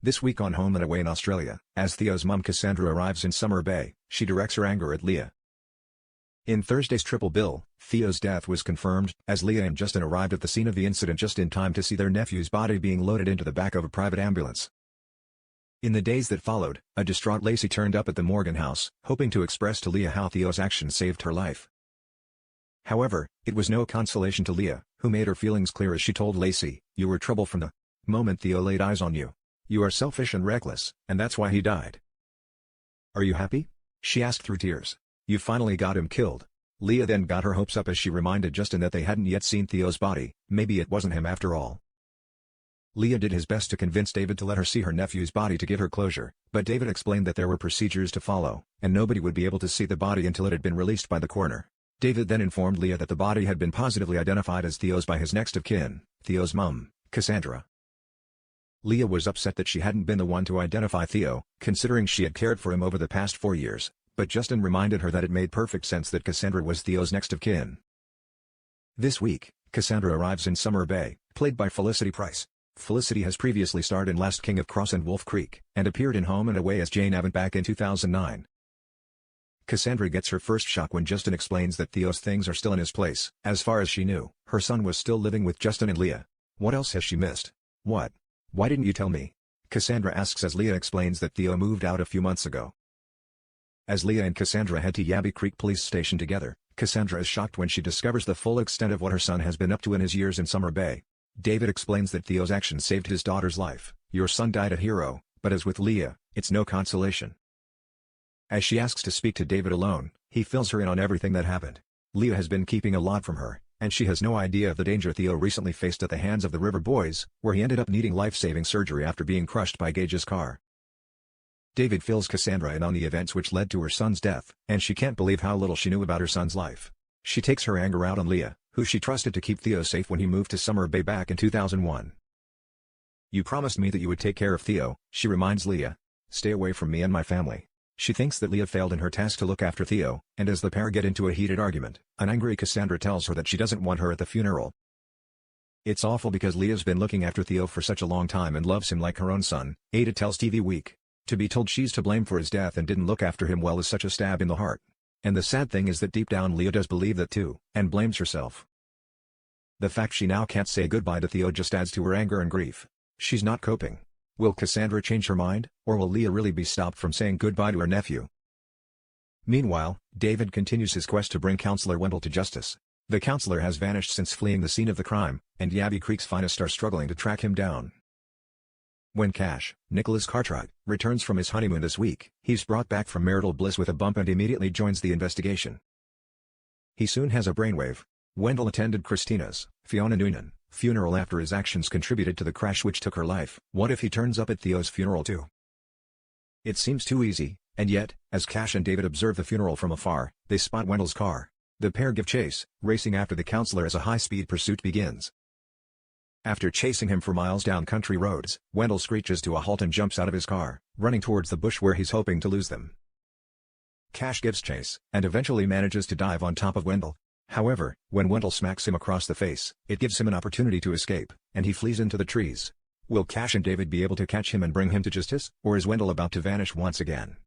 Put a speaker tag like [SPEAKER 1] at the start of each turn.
[SPEAKER 1] This week on Home and Away in Australia, as Theo's mum Cassandra arrives in Summer Bay, she directs her anger at Leah. In Thursday's triple bill, Theo's death was confirmed, as Leah and Justin arrived at the scene of the incident just in time to see their nephew's body being loaded into the back of a private ambulance. In the days that followed, a distraught Lacey turned up at the Morgan house, hoping to express to Leah how Theo's actions saved her life. However, it was no consolation to Leah, who made her feelings clear as she told Lacey, "You were trouble from the moment Theo laid eyes on you. You are selfish and reckless, and that's why he died." "Are you happy?" she asked through tears. "You finally got him killed." Leah then got her hopes up as she reminded Justin that they hadn't yet seen Theo's body, maybe it wasn't him after all. Leah did his best to convince David to let her see her nephew's body to give her closure, but David explained that there were procedures to follow, and nobody would be able to see the body until it had been released by the coroner. David then informed Leah that the body had been positively identified as Theo's by his next of kin, Theo's mum, Cassandra. Leah was upset that she hadn't been the one to identify Theo, considering she had cared for him over the past 4 years, but Justin reminded her that it made perfect sense that Cassandra was Theo's next of kin. This week, Cassandra arrives in Summer Bay, played by Felicity Price. Felicity has previously starred in Last King of Cross and Wolf Creek, and appeared in Home and Away as Jane Avant back in 2009. Cassandra gets her first shock when Justin explains that Theo's things are still in his place. As far as she knew, her son was still living with Justin and Leah. What else has she missed? "What? Why didn't you tell me?" Cassandra asks as Leah explains that Theo moved out a few months ago. As Leah and Cassandra head to Yabby Creek Police Station together, Cassandra is shocked when she discovers the full extent of what her son has been up to in his years in Summer Bay. David explains that Theo's actions saved his daughter's life. "Your son died a hero," but as with Leah, it's no consolation. As she asks to speak to David alone, he fills her in on everything that happened. Leah has been keeping a lot from her, and she has no idea of the danger Theo recently faced at the hands of the River Boys, where he ended up needing life-saving surgery after being crushed by Gage's car. David fills Cassandra in on the events which led to her son's death, and she can't believe how little she knew about her son's life. She takes her anger out on Leah, who she trusted to keep Theo safe when he moved to Summer Bay back in 2001. "You promised me that you would take care of Theo," she reminds Leah. "Stay away from me and my family." She thinks that Leah failed in her task to look after Theo, and as the pair get into a heated argument, an angry Cassandra tells her that she doesn't want her at the funeral. "It's awful because Leah's been looking after Theo for such a long time and loves him like her own son," Ada tells TV Week. To be told she's to blame for his death and didn't look after him well is such a stab in the heart. And the sad thing is that deep down Leah does believe that too, and blames herself. The fact she now can't say goodbye to Theo just adds to her anger and grief. She's not coping. Will Cassandra change her mind, or will Leah really be stopped from saying goodbye to her nephew? Meanwhile, David continues his quest to bring Counselor Wendell to justice. The counselor has vanished since fleeing the scene of the crime, and Yabby Creek's finest are struggling to track him down. When Cash, Nicholas Cartwright, returns from his honeymoon this week, he's brought back from marital bliss with a bump and immediately joins the investigation. He soon has a brainwave. Wendell attended Christina's, Fiona Noonan, funeral after his actions contributed to the crash which took her life. What if he turns up at Theo's funeral too? It seems too easy, and yet, as Cash and David observe the funeral from afar, they spot Wendell's car. The pair give chase, racing after the counselor as a high-speed pursuit begins. After chasing him for miles down country roads, Wendell screeches to a halt and jumps out of his car, running towards the bush where he's hoping to lose them. Cash gives chase, and eventually manages to dive on top of Wendell. However, when Wendell smacks him across the face, it gives him an opportunity to escape, and he flees into the trees. Will Cash and David be able to catch him and bring him to justice, or is Wendell about to vanish once again?